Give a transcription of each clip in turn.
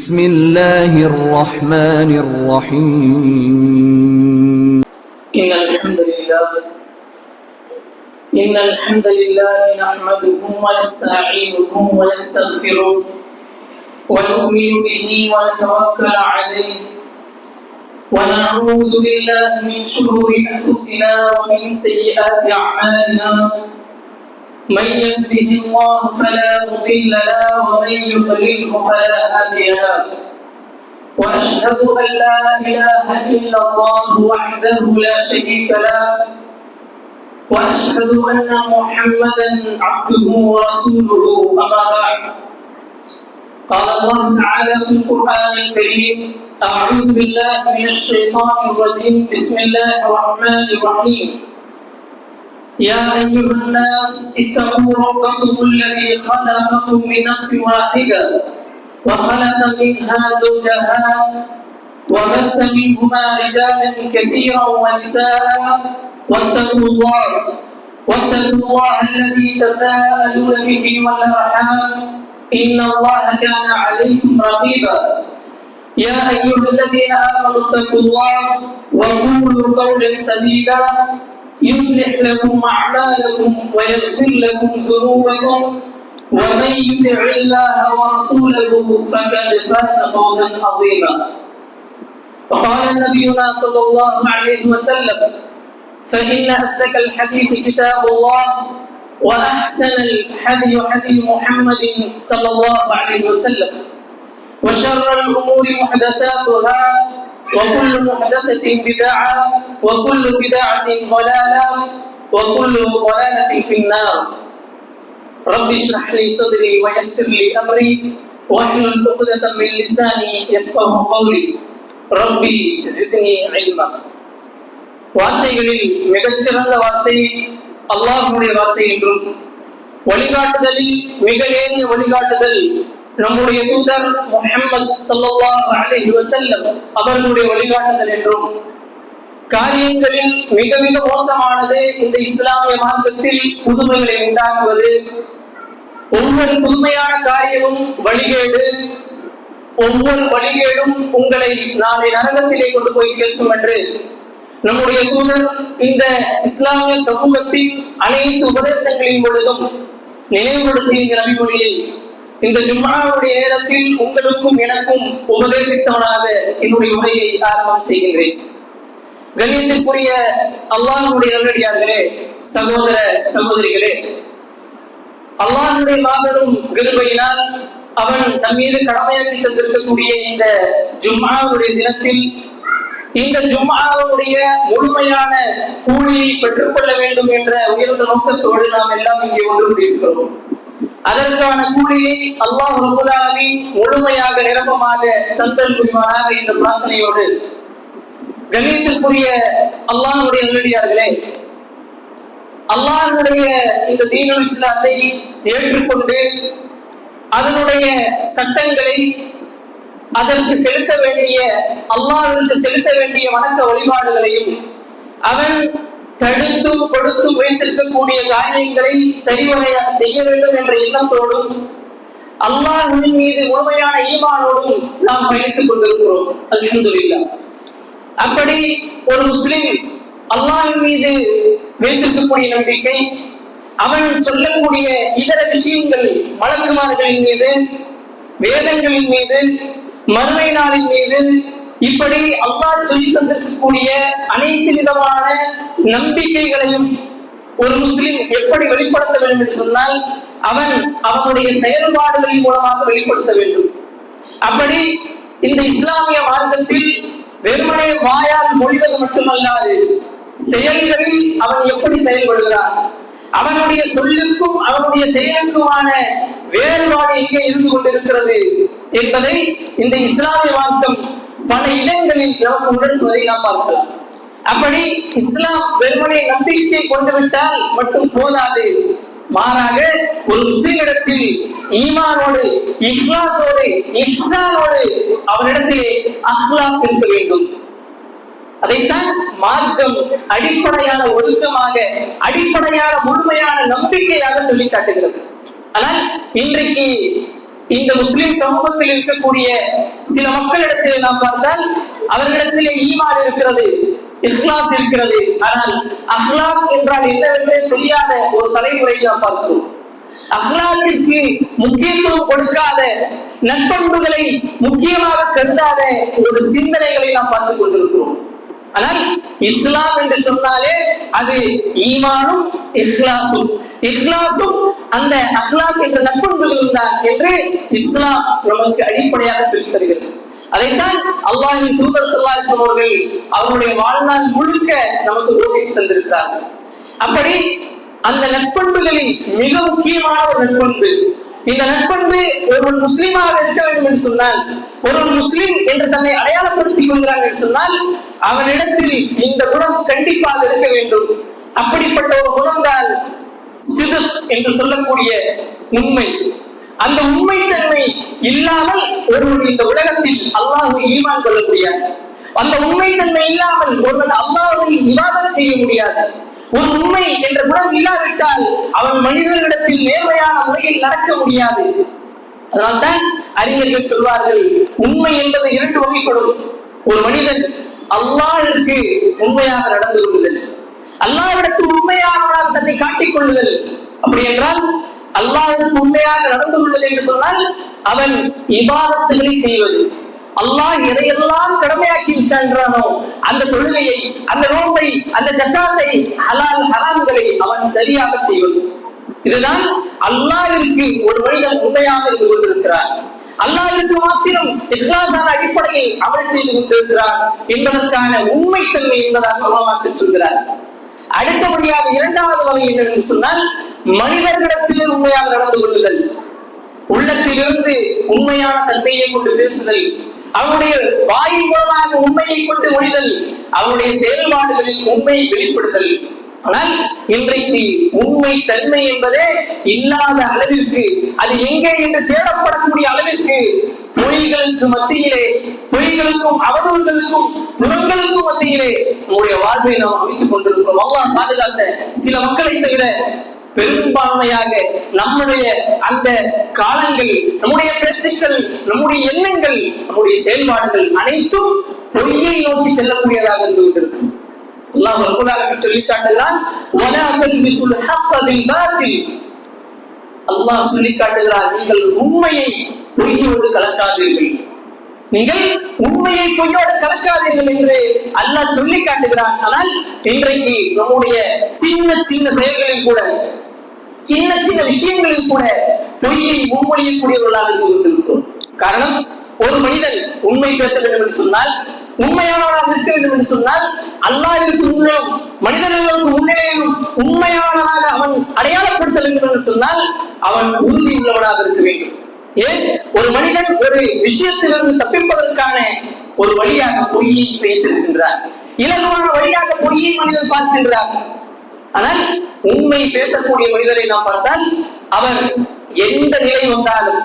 بسم الله الرحمن الرحيم إن الحمد لله نحمده ونستعينه ونستغفره ونؤمن به ونتوكل عليه ونعوذ بالله من شرور أنفسنا ومن سيئات أعمالنا من يهده الله فلا مضل له ومن يضلله فلا هادي له وأشهد أن لا إله إلا الله وحده لا شريك له وأشهد أن محمدا عبده ورسوله أما بعد قال الله تعالى في القرآن الكريم أعوذ بالله من الشيطان الرجيم بسم الله الرحمن الرحيم يا أيها الناس اتقوا ربكم الذي خلقكم من نفس واحدة وخلق منها زوجها وبث منهما رجالا كثيرا ونساء واتقوا الله الذي تساءلون به والأرحام إن الله كان عليكم رقيبا يا أيها الذين آمنوا اتقوا الله وقولوا قولا سديدا يصلح لكم أعمالكم ويغفر لكم ذنوبكم ومن يطع الله ورسوله فقد فاز فوزا عظيما وقال نبينا صلى الله عليه وسلم فإن أصدق الحديث كتاب الله وأحسن الحدي حدي محمد صلى الله عليه وسلم وشر الأمور محدثاتها وكل محدثة بدعة وكل بدعة ضلالة وكل ضلالة في النار رب اشرح لي صدري ويسر لي أمري واحلل عقدة من لساني يفقهوا قولي ربي زدني علما வார்த்தைகளில் மிகச்சிறந்த வார்த்தை அல்லாஹ்வுடைய வார்த்தை என்றும் வழிகாட்டுதலில் மிக நேரிய வழிகாட்டுதல் நம்முடைய தூதர் முஹம்மது ஸல்லல்லாஹு அலைஹி வஸல்லம் அவர்களுடைய வழிகாட்டுதல் என்றும் காரியங்களில் மிக மிக மோசமானது இந்த இஸ்லாமிய மார்க்கத்தில் புதுமைகளை உண்டாக்குவது ஒவ்வொரு புதுமையான காரியமும் வழிகேடு ஒவ்வொரு வழிகேடும் உங்களை நாளை நரகத்திலே கொண்டு போய் சேர்க்கும் என்று நம்முடைய தூதர் இந்த இஸ்லாமிய சமூகத்தின் அனைத்து உபதேசங்களின் பொழுதும் நினைவுபடுத்திய இந்த நபிமொழியை இந்த ஜும்ஆவுடைய நேரத்தில் உங்களுக்கும் எனக்கும் உபதேசித்தவனாக என்னுடைய உரையை ஆரம்பம் செய்கின்றேன். கண்ணியத்திற்குரிய அல்லாஹ்வுடைய நல்லடியார்களே, சகோதர சகோதரிகளே, அல்லாஹ்வுடைய மாபெரும் கிருபையினால் அவன் நம் மீது கடமையாக்கி தந்திருக்கக்கூடிய இந்த ஜும்ஆவுடைய தினத்தில் இந்த ஜும்ஆவுடைய முழுமையான கூலியை பெற்றுக்கொள்ள வேண்டும் என்ற உயர்ந்த நோக்கத்தோடு நாம் எல்லாம் இங்கே ஒன்று கூடியிருக்கிறோம். அதற்கான கூலியை அல்லாஹ் ரப்பல் ஆலமீன் முழுமையாக நிரப்பமாக தந்தல் புரிவானாக என்ற பிரார்த்தனையோடு கண்ணியத்திற்குரிய அல்லாஹ்வுடைய நல்லடியார்களே, அல்லாஹ்வுடைய இந்த தீனுல் இஸ்லாத்தை ஏற்றுக்கொண்டு அதனுடைய சட்டங்களை அதற்கு செலுத்த வேண்டிய அல்லாஹ்விற்கு செலுத்த வேண்டிய வணக்க வழிபாடுகளையும் அவன் தடுத்து கொடுத்து வைத்திருக்கக்கூடிய காரியங்களை சரிவரைய செய்ய வேண்டும் என்ற எண்ணத்தோடும் அல்லாஹ்வின் மீது முழுமையான ஈமானோடும் நாம் பயணித்துக் கொண்டிருக்கிறோம். அல்ஹம்துலில்லாஹ். அப்படி ஒரு முஸ்லிம் அல்லாஹ்வின் மீது வைத்திருக்கக்கூடிய நம்பிக்கை, அவன் சொல்லக்கூடிய இதர விஷயங்கள், மலக்குமார்களின் மீது, வேதங்களின் மீது, மறுமை நாளின் மீது, இப்படி அல்லாஹ் சொல்லி தந்திருக்கக்கூடிய அனைத்து விதமான நம்பிக்கைகளையும் ஒரு முஸ்லிம் எப்படி வெளிப்படுத்த வேண்டும் என்று சொன்னால் அவனுடைய செயல்பாடுகளின் மூலமாக வெளிப்படுத்த வேண்டும். அப்படி இந்த இஸ்லாமிய மார்க்கத்தில் வெறுமனே வாயால் மொழிவது மட்டுமல்லாது செயல்களில் அவன் எப்படி செயல்படுகிறான், அவனுடைய சொல்லுக்கும் அவனுடைய செயலுக்குமான வேறுபாடு எங்கே இருந்து கொண்டிருக்கிறது என்பதை இந்த இஸ்லாமிய மார்க்கம் பல இடங்களில் நமக்கு உணர்த்துவதை நாம் பார்க்கலாம். அப்படி இஸ்லாம் வெறுமனே நம்பிக்கை கொண்டு விட்டால் மட்டும் போதாது, மாறாக ஒரு முஸ்லிமிடத்தில் ஈமானோடு, இஹ்லாஸோடு, இஹ்சானோடு அவனிடத்திலே அஹ்லாக் இருக்க வேண்டும். அதைத்தான் மார்க்கம் அடிப்படையான ஒழுக்கமாக, அடிப்படையான முழுமையான நம்பிக்கையாக சொல்லி காட்டுகிறது. ஆனால் இன்றைக்கு இந்த முஸ்லிம் சமூகத்தில் இருக்கக்கூடிய சில மக்களிடத்திலே நாம் பார்த்தால் அவர்களிடத்திலே ஈமான் இருக்கிறது, இஹ்லாஸ் இருக்கிறது. ஆனால் அஹ்லாக் என்றால் என்னவென்றே தெரியாத ஒரு தலைமுறை நாம் பார்க்கிறோம். அஹ்லாக்கிற்கு முக்கியத்துவம் கொடுக்காத, நற்பண்புகளை முக்கியமாக கருதாத ஒரு சிந்தனைகளை நாம் பார்த்துக் கொண்டிருக்கிறோம். ஆனால் இஸ்லாம் என்று சொன்னாலே அது ஈமானும் இஹ்லாசும், இஹ்லாசும் அந்த அஹ்லாக் என்ற நற்பண்புகள் தான் என்று இஸ்லாம் நமக்கு அடிப்படையாக சொல்லித் தருகிறது. அதைத்தான் அல்லாஹ்வின் தூதர் ஸல்லல்லாஹு அலைஹி வஸல்லம் அவர்கள் அவருடைய வாழ்நாள் முழுக்க நமக்கு ஓதி தந்திருக்கிறார்கள். அப்படி அந்த நற்பண்புகளில் மிக முக்கியமான ஒரு நற்பண்பு, இந்த நற்பண்பு ஒரு முஸ்லிமாக இருக்க வேண்டும் என்று சொன்னால், ஒரு முஸ்லிம் என்று தன்னை அடையாளப்படுத்திக் கொள்கிறார் என்று சொன்னால் அவனிடத்தில் இந்த குணம் கண்டிப்பாக இருக்க வேண்டும். அப்படிப்பட்ட ஒரு குணம்தான் சித்க் என்று சொல்லக்கூடிய உண்மை. அந்த உண்மைத்தன்மை இல்லாமல் ஒருவன் இந்த உலகத்தில் அல்லாஹ்வை ஈமான் கொள்ள முடியாது. அந்த உண்மைத்தன்மை இல்லாமல் ஒருவன் அல்லாஹ்வை இபாதத் செய்ய முடியாது. ஒரு உண்மை என்ற குணம் இல்லாவிட்டால் அவன் மனிதர்களிடத்தில் நேர்மையான முறையில் நடக்க முடியாது. அதனால்தான் அறிஞர்கள் சொல்வார்கள், உண்மை என்பது இரண்டு வகைப்படும். ஒரு மனிதன் அல்லாஹ்விற்கு உண்மையாக நடந்து கொள்ளுதல், அல்லாஹ்விடத்தில் உண்மையானவராக தன்னை காட்டிக் கொள்ளுதல். அப்படி என்றால் அல்லாஹ்விற்கு உண்மையாக நடந்து கொள்வது என்று சொன்னால் அவன் இபாதத்துகளை செய்வது, அல்லாஹ் எதையெல்லாம் கடமையாக்கி விட்டானோ அந்த தொழுகையை, அந்த நோன்பை, அந்த ஜக்காத்தை, ஹலால் ஹராம்களை அவன் சரியாக செய்வது. இதுதான் அல்லாஹ்விற்கு ஒரு மனிதன் உண்மையாக இருந்து கொண்டிருக்கிறார், அல்லாஹ்விற்கு மாத்திரம் இஹ்லாஸான அடிப்படையில் அமல் செய்து கொண்டிருக்கிறார் என்பதற்கான உண்மைத்தன்மை என்பதாக உலமாக்கள் சொல்கிறார். அடுத்தபடியாக இரண்டாவது வகை என்னவென்று சொன்னால் மனிதர்களிடத்திலே உண்மையாக நடந்து கொள்ளுதல், உள்ளத்திலிருந்து உண்மையான தன்மையை கொண்டு பேசுதல், அவனுடைய வாயின் மூலமாக உண்மையை கொண்டு மொழிதல், அவனுடைய செயல்பாடுகளில் உண்மையை வெளிப்படுத்தல். ஆனால் இன்றைக்கு உண்மை தன்மை என்பதே இல்லாத அளவிற்கு, அது எங்கே என்று தேடப்படக்கூடிய அளவிற்கு பொய்களுக்கு மத்தியிலே, பொய்களுக்கும் அவதூறுகளுக்கும் புறங்களுக்கும் மத்தியிலே நம்முடைய வாழ்வை நாம் அமைத்துக் கொண்டிருக்கிறோம். அல்லாஹ் பாதுகாத்த சில மக்களை தவிர பெரும்பான்மையாக நம்முடைய அந்த காலங்கள், நம்முடைய பேச்சுக்கள், நம்முடைய எண்ணங்கள், நம்முடைய செயல்பாடுகள் அனைத்தும் பொய்யை நோக்கி செல்லக்கூடியதாக இருந்து கொண்டிருக்கும். அல்லாஹ் ரப்பல் ஆலமீன் சொல்லி காட்டுகிறான், வலா தல்பிசுல் ஹக்க பில் பாத்தில். அல்லாஹ் சொல்லி காட்டுகிறார், நீங்கள் உண்மையை பொய்யோடு கலக்காதீர்கள், நீங்கள் உண்மையை பொய்யோடு கலக்காதீர்கள் என்று அல்லாஹ் சொல்லி காட்டுகிறான். ஆனால் இன்றைக்கு நம்முடைய சின்ன சின்ன செயல்களில் கூட, சின்ன சின்ன விஷயங்களில் கூட பொய்யை முன்மொழியக்கூடியவர்களாக இருந்து கொண்டிருக்கிறோம். காரணம், ஒரு மனிதன் உண்மை பேச வேண்டும் என்று சொன்னால், உண்மையானவராக இருக்க வேண்டும் என்று சொன்னால் அல்லாஹ்விற்கு முன்னிலும் மனிதர்களுக்கு முன்னிலையிலும் உண்மையானவராக அவன் அடையாளப்படுத்த வேண்டும் என்று சொன்னால் அவன் உறுதி உள்ளவனாக இருக்க வேண்டும். ஏன் ஒரு மனிதன் ஒரு விஷயத்திலிருந்து தப்பிப்பதற்கான ஒரு வழியாக பொய்யை வைத்திருக்கின்றார், இலகுவான வழியாக பொய்யை மனிதன் பார்க்கின்றார். ஆனால் உண்மை பேசக்கூடிய மனிதரை நாம் பார்த்தால் அவர் எந்த நிலை வந்தாலும்,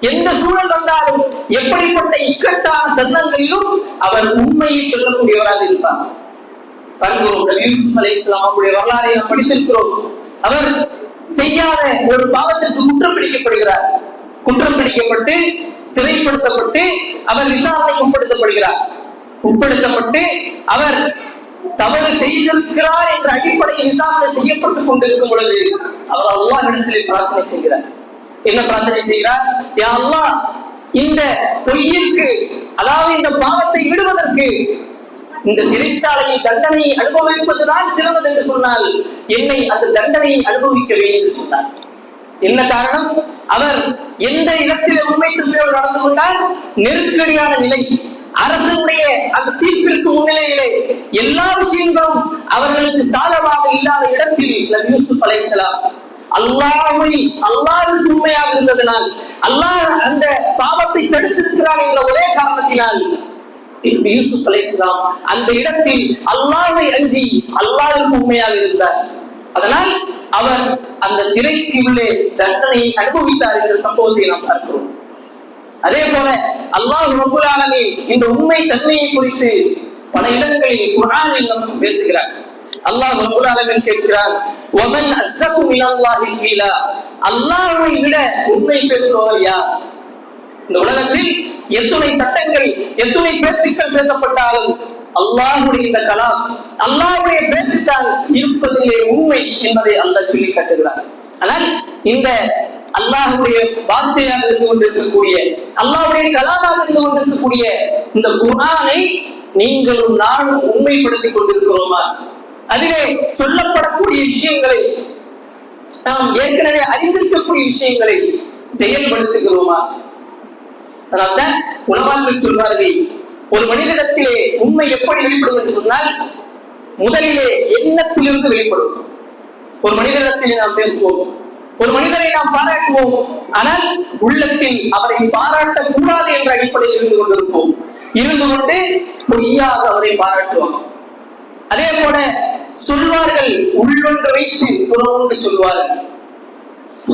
எந்த சூழல் வந்தாலும், எப்படிப்பட்ட இக்கட்டான தருணங்களிலும் அவர் உண்மையை சொல்லக்கூடியவராக இருப்பார். பார்க்கிறோம், யூசுப் அலைஹிஸ்ஸலாம் அவருடைய வரலாறை நாம் படித்திருக்கிறோம். அவர் செய்யாத ஒரு பாவத்திற்கு குற்றம் பிடிக்கப்படுகிறார். குற்றம் பிடிக்கப்பட்டு சிறைப்படுத்தப்பட்டு அவர் விசாரணைக்கு உட்படுத்தப்பட்டு அவர் தவறு செய்திருக்கிறார் என்ற அடிப்படையில் விசாரணை செய்யப்பட்டுக் கொண்டிருக்கும் பொழுது அவர் அல்லாஹ்விடத்திலே பிரார்த்தனை செய்கிறார். என்ன பிரார்த்தனை செய்கிறார்? யா அல்லாஹ், இந்த பொய்யிற்கு, அதாவது இந்த பாவத்தை விடுவதற்கு இந்த சிறைச்சாலையை தண்டனையை அனுபவிப்பதுதான் சிறந்தது என்று சொன்னால் என்னை அந்த தண்டனையை அனுபவிக்க வேண்டும் என்று சொன்னார். என்ன காரணம்? அவர் எந்த இடத்திலே உண்மை தன்மையோடு நடந்து கொண்டால் நெருக்கடியான நிலை, அரசனுடைய அந்த தீர்ப்பிற்கு முன்னிலையிலே எல்லா விஷயங்களும் அவர்களுக்கு சாதகமாக இல்லாத இடத்தில் யூசுப் அலைஹிஸ்ஸலாம் அல்லாஹ்வுக்கு உண்மையாக இருந்ததனால், அல்லாஹ் அந்த பாவத்தை தடுத்திருக்கிறார் என்ற ஒரே காரணத்தினால் யூசுப் அலைஹிஸ்ஸலாம் அந்த இடத்தில் அல்லாஹ்வை அஞ்சி அல்லாஹ்வுக்கு உண்மையாக இருந்தார். அதனால் அவர் அந்த சிறைக்கு உள்ளே தண்டனையை அனுபவித்தார் என்ற சம்பவத்தை நாம் பார்க்கிறோம். அதே போல அல்லாஹ் ரப்பல் ஆலமீன் இந்த உண்மை தன்மையை குறித்து பல இடங்களில் குர்ஆனில் நமக்கு பேசுகிறார். அல்லாஹ் ரப்பல் ஆலமீன் கேட்கிறார், வமன் அஸ்தகு மினல்லாஹி கீலா, அல்லாஹ்வை விட உண்மை பேசுபவர் யார்? இந்த உலகத்தில் எத்துணை சட்டங்கள், எத்துணை பேச்சுக்கள் பேசப்பட்டாலும் அல்லாஹ்வுடைய இந்த கலாம், அல்லாஹ்வுடைய பேச்சுத்தான் இருப்பதிலே உண்மை என்பதை அல்லாஹ் சொல்லி காட்டுகிறார். ஆனால் இந்த அல்லாஹ்வுடைய வார்த்தையாக இருந்து கொண்டிருக்கக்கூடிய, அல்லாஹ்வுடைய கலாமாக இருந்து கொண்டிருக்கக்கூடிய இந்த குர்ஆனை நீங்களும் நானும் உண்மைப்படுத்திக் கொண்டிருக்கிறோமா? அதிலே சொல்லப்படக்கூடிய விஷயங்களை, நாம் ஏற்கனவே அறிந்திருக்கக்கூடிய விஷயங்களை செயல்படுத்துகிறோமா? அதனால்தான் உலமாக்கள் சொல்வார்கள், ஒரு மனிதனிடத்திலே உண்மை எப்படி வெளிப்படும் என்று சொன்னால் முதலிலே எண்ணத்திலிருந்து வெளிப்படும். ஒரு மனிதனிடத்திலே நாம் பேசுவோம், ஒரு மனிதரை நாம் பாராட்டுவோம், ஆனால் உள்ளத்தில் அவரை பாராட்டக்கூடாது என்ற அடிப்படையில் இருந்து கொண்டிருப்போம். இருந்து கொண்டு பொய்யாக அவரை பாராட்டுவோம். அதே போல சொல்வார்கள், உள்ளொன்று வைத்து புறமொன்று சொல்வார்கள்.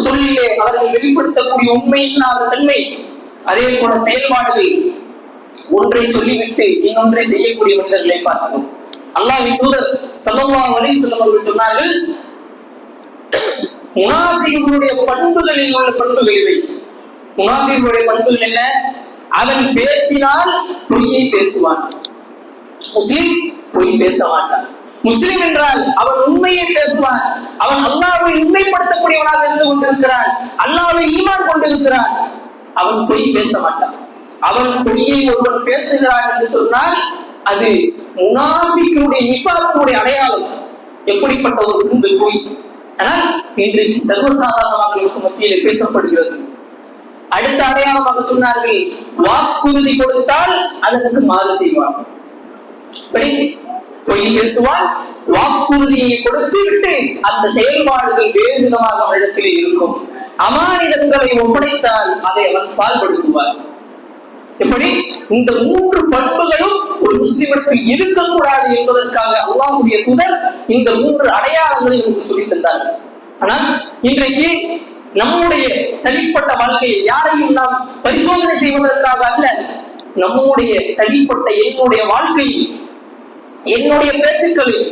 சொல்லிலே அவர்கள் வெளிப்படுத்தக்கூடிய உண்மையில்லாத தன்மை. அதே போல செயல்பாடுகள், ஒன்றை சொல்லிவிட்டு இன்னொன்றை செய்யக்கூடிய மனிதர்களை பார்க்கிறோம். அல்லாஹ்வின் தூதர் ஸல்லல்லாஹு அலைஹி வஸல்லம் அவர்கள் சொன்னார்கள், முனாஃபிக்குடைய பண்புகளில் உள்ள பண்புகள் இவை. முனாஃபிக்குடைய பண்புகள் என்ன? அவன் பேசினால் பொய்யை பேசுவான். முஸ்லிம் பொய் பேச மாட்டான். முஸ்லிம் என்றால் அவன் உண்மையை பேசுவான். அவன் அல்லாஹ்வை உண்மைப்படுத்தக்கூடியவனாக இருந்து கொண்டிருக்கிறான். அல்லாஹ்வை ஈமான் கொண்டிருக்கிறான். அவன் பொய் பேச மாட்டான். அவன் பொய்யை ஒருவன் பேசுகிறான் என்று சொன்னால் அது முனாஃபிக்குடைய, நிஃபாக்குடைய அடையாளம். எப்படிப்பட்ட ஒரு பண்பு பொய்! ஆனால் இன்றைக்கு சர்வசாதாரணமாக மத்தியில் பேசப்படுகிறது. அடுத்த அடையாளமாக சொன்னார்கள், வாக்குறுதி கொடுத்தால் அதற்கு மாறு செய்வான். பொய் பேசுவான், வாக்குறுதியை கொடுத்து விட்டு அந்த செயல்பாடுகள் வேறு விதமாக அவனிடத்திலே இருக்கும். அமானிதங்களை ஒப்படைத்தால் அதை அவன் பால்படுத்துவான். எப்படி? இந்த மூன்று பண்புகளும் ஒரு முஸ்லிமிடத்தில் இருக்கக்கூடாது என்பதற்காக அல்லாஹ்வுடைய தூதர் இந்த மூன்று அடையாளங்களை நமக்கு சொல்லி தந்தார்கள். ஆனால் இன்றைக்கு நம்முடைய தனிப்பட்ட வாழ்க்கையை யாரையும் நாம் பரிசோதனை செய்வதற்காக அல்ல, நம்முடைய தனிப்பட்ட என்னுடைய வாழ்க்கையில், என்னுடைய பேச்சுக்களில்,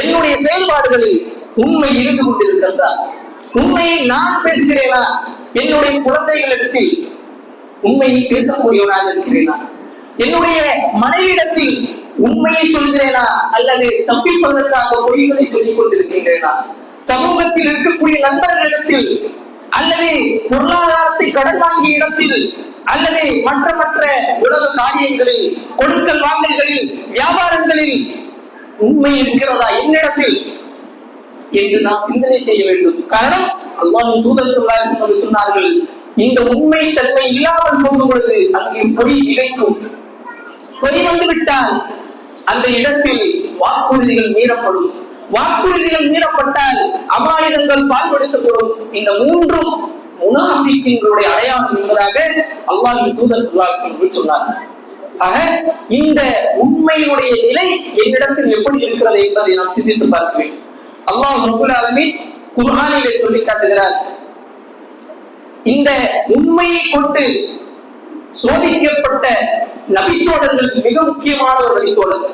என்னுடைய செயல்பாடுகளில் உண்மை இருந்து கொண்டிருக்கிறதா? உண்மையை நான் பேசுகிறேனா? என்னுடைய குழந்தைகளிடத்தில் உண்மையை பேசக்கூடியவனாக இருக்கிறேனா? என்னுடைய மனைவியிடத்தில் உண்மையை சொல்கிறேனா அல்லது தப்பிப்பதற்காக பொய்களை சொல்லிக் கொண்டிருக்கின்றேனா? சமூகத்தில் இருக்கக்கூடிய நண்பர்களிடத்தில் அல்லது பொருளாதாரத்தை கடன் வாங்கிய இடத்தில் அல்லது மற்ற உலக காரியங்களில், கொடுக்கல் வாங்கல்களில், வியாபாரங்களில் உண்மை இருக்கிறதா என்னிடத்தில் என்று நாம் சிந்தனை செய்ய வேண்டும். காரணம், அல்லாஹ்வின் தூதர் ஸல்லல்லாஹு அலைஹி வஸல்லம் சொன்னார்கள், இந்த உண்மை தன்மை இல்லாமல் போகும் பொழுது அங்கே பொய் இழைக்கும். பொய் வந்துவிட்டால் அந்த இடத்தில் வாக்குறுதிகள் மீறப்படும். வாக்குறுதிகள் மீறப்பட்டால் அமானிதங்கள் பால்படுத்தப்படும். இந்த மூன்றும் முனாஃபிக்கின்களுடைய அடையாளம் என்பதாக அல்லாஹ்வின் தூதர் ஸல்லல்லாஹு அலைஹி வஸல்லம் சொன்னார்கள். ஆக இந்த உண்மையுடைய நிலை என்னிடத்தில் எப்படி இருக்கிறது என்பதை நாம் சிந்தித்து பார்க்க வேண்டும். அல்லாஹ் ரப்பல் ஆலமீன் குர்ஆனிலே சொல்லி காட்டுகிறார், இந்த உண்மையை கொண்டு சோதிக்கப்பட்ட நபித்தோழர்கள் மிக முக்கியமான ஒரு நபித்தோழர்.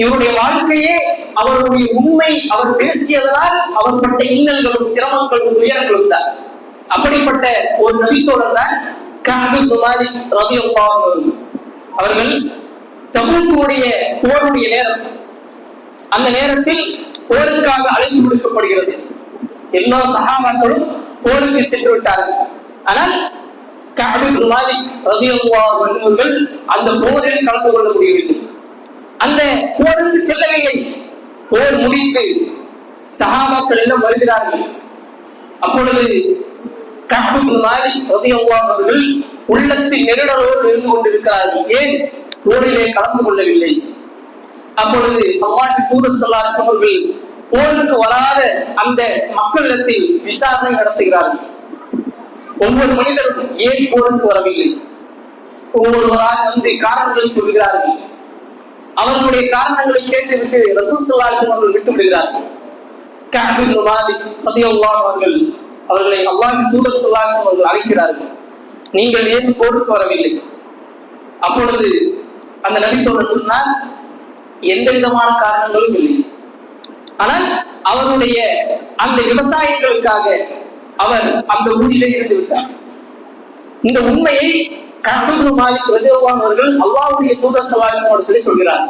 இவருடைய வாழ்க்கையே அவருடைய உண்மை, அவர் பேசியதனால் அவர் பட்ட இன்னல்களும் சிரமங்களும் துயரங்களும் தான். அப்படிப்பட்ட ஒரு நபித்தோழர் தான் கஅப் இப்னு மாலிக் ரலியல்லாஹு அன்ஹு அவர்கள். தபூக்குடைய போருடைய நேரம், அந்த நேரத்தில் போருக்காக அழைப்பு விடுக்கப்படுகிறது. எல்லா சஹாபாக்களும் போருக்கு சென்று விட்டார்கள். ஆனால் கஅப் இப்னு மாலிக் ரலியல்லாஹு அன்ஹு அவர்கள் அந்த போரில் கலந்து கொள்ள முடியவில்லை. அந்த போருக்கு செல்லவில்லை. போர் முடிந்து சஹாபாக்கள் எல்லாம் வருகிறார்கள். அப்பொழுது கஅப் இப்னு மாலிக் ரலியல்லாஹு அன்ஹு அவர்கள் உள்ளத்தில் நெருடலோடு இருந்து கொண்டிருக்கிறார்கள். ஏன் போரிலே கலந்து கொள்ளவில்லை? அப்பொழுது அல்லாஹ்வின் தூதர் ஸல்லல்லாஹு அலைஹி வஸல்லம் அவர்கள் போருக்கு வராத அந்த மக்களிடத்தில் விசாரணை நடத்துகிறார்கள். ஒவ்வொரு மனிதரும் ஏன் போருக்கு வரவில்லை? ஒவ்வொருவராக வந்து காரணங்களை சொல்கிறார்கள். அவர்களுடைய காரணங்களை கேட்டுவிட்டு ரசூல் ஸல்லல்லாஹு அலைஹி வஸல்லம் அவர்கள் விட்டு விடுகிறார்கள். கஅப் இப்னு மாலிக் ரலியல்லாஹு அன்ஹு அவர்களை அல்லாஹ்வின் தூதர் ஸல்லல்லாஹு அலைஹி வஸல்லம் அவர்கள் அழைக்கிறார்கள், நீங்கள் ஏன் போருக்கு வரவில்லை? அப்பொழுது அந்த நபித்தோழர் சொன்னார், எந்த விதமான காரணங்களும் இல்லை. ஆனால் அவருடைய அந்த விவசாயிகளுக்காக அவர் அந்த ஊரிலே இருந்து விட்டார். இந்த உண்மையை கஅப் இப்னு மாலிக் ரலியல்லாஹு அன்ஹு அவர்கள் அல்லாஹ்வுடைய தூதர் ஸல்லல்லாஹு அலைஹி வஸல்லம் சொல்கிறார்.